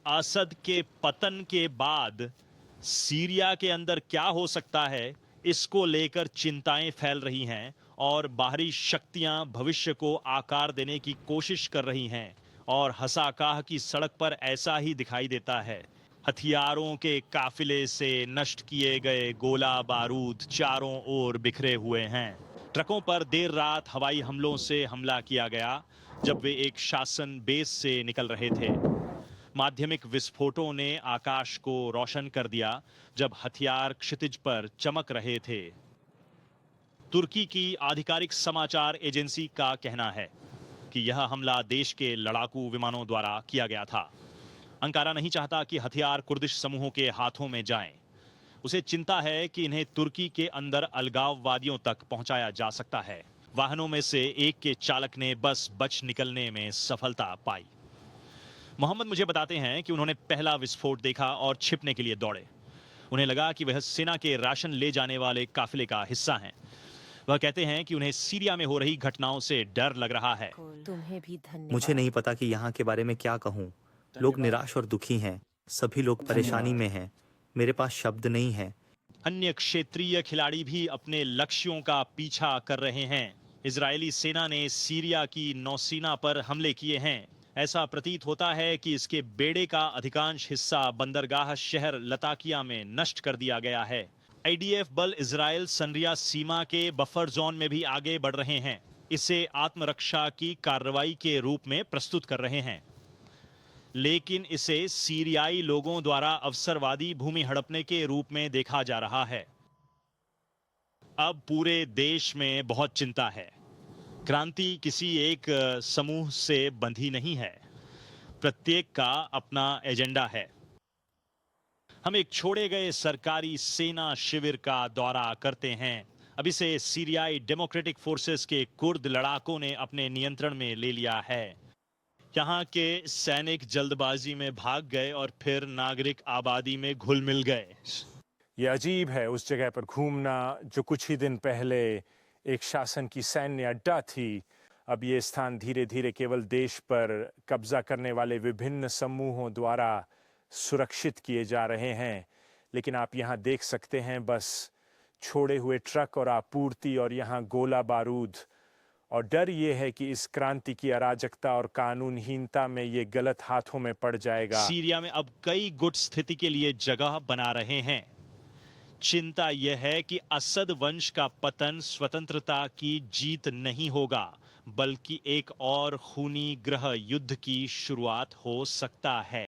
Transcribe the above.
असद के पतन के बाद सीरिया के अंदर क्या हो सकता है, इसको लेकर चिंताएं फैल रही हैं और बाहरी शक्तियां भविष्य को आकार देने की कोशिश कर रही हैं और हसाकाह की सड़क पर ऐसा ही दिखाई देता है। हथियारों के काफिले से नष्ट किए गए गोला बारूद चारों ओर बिखरे हुए हैं। ट्रकों पर देर रात हवाई हमलों से हमला किया गया जब वे एक शासन बेस से निकल रहे थे। माध्यमिक विस्फोटों ने आकाश को रोशन कर दिया जब हथियार क्षितिज पर चमक रहे थे। तुर्की की आधिकारिक समाचार एजेंसी का कहना है कि यह हमला देश के लड़ाकू विमानों द्वारा किया गया था। अंकारा नहीं चाहता कि हथियार कुर्दिश समूहों के हाथों में जाएं। उसे चिंता है कि इन्हें तुर्की के अंदर अलगाववादियों तक पहुंचाया जा सकता है। वाहनों में से एक के चालक ने बस बच निकलने में सफलता पाई। मोहम्मद मुझे बताते हैं कि उन्होंने पहला विस्फोट देखा और छिपने के लिए दौड़े। उन्हें लगा कि वह सेना के राशन ले जाने वाले काफिले का हिस्सा हैं। वह कहते हैं कि उन्हें सीरिया में हो रही घटनाओं से डर लग रहा है। तुम्हें भी मुझे धन्यवाद। नहीं पता कि यहाँ के बारे में क्या कहूँ। लोग निराश और दुखी हैं। सभी लोग परेशानी में हैं। मेरे पास शब्द नहीं हैं। अन्य क्षेत्रीय खिलाड़ी भी अपने लक्ष्यों का पीछा कर रहे हैं। इजरायली सेना ने सीरिया की नौसेना पर हमले किए हैं। ऐसा प्रतीत होता है कि इसके बेड़े का अधिकांश हिस्सा बंदरगाह शहर लताकिया में नष्ट कर दिया गया है। आईडीएफ बल इजराइल सनरिया सीमा के बफर जोन में भी आगे बढ़ रहे हैं। इसे आत्मरक्षा की कार्रवाई के रूप में प्रस्तुत कर रहे हैं, लेकिन इसे सीरियाई लोगों द्वारा अवसरवादी भूमि हड़पने के रूप में देखा जा रहा है। अब पूरे देश में बहुत चिंता है। क्रांति किसी एक समूह से बंधी नहीं है। प्रत्येक का अपना एजेंडा है। हम एक छोड़े गए सरकारी सेना शिविर का दौरा करते हैं। अब इसे सीरियाई डेमोक्रेटिक फोर्सेस के कुर्द लड़ाकों ने अपने नियंत्रण में ले लिया है। यहाँ के सैनिक जल्दबाजी में भाग गए और फिर नागरिक आबादी में घुल मिल गए। ये अजीब है उस जगह पर घूमना जो कुछ ही दिन पहले एक शासन की सैन्य अड्डा थी। अब ये स्थान धीरे धीरे केवल देश पर कब्जा करने वाले विभिन्न समूहों द्वारा सुरक्षित किए जा रहे हैं। लेकिन आप यहाँ देख सकते हैं बस छोड़े हुए ट्रक और आपूर्ति और यहाँ गोला बारूद। और डर ये है कि इस क्रांति की अराजकता और कानूनहीनता में ये गलत हाथों में पड़ जाएगा। सीरिया में अब कई गुट स्थिति के लिए जगह बना रहे हैं। चिंता यह है कि असद वंश का पतन स्वतंत्रता की जीत नहीं होगा, बल्कि एक और खूनी गृह युद्ध की शुरुआत हो सकता है।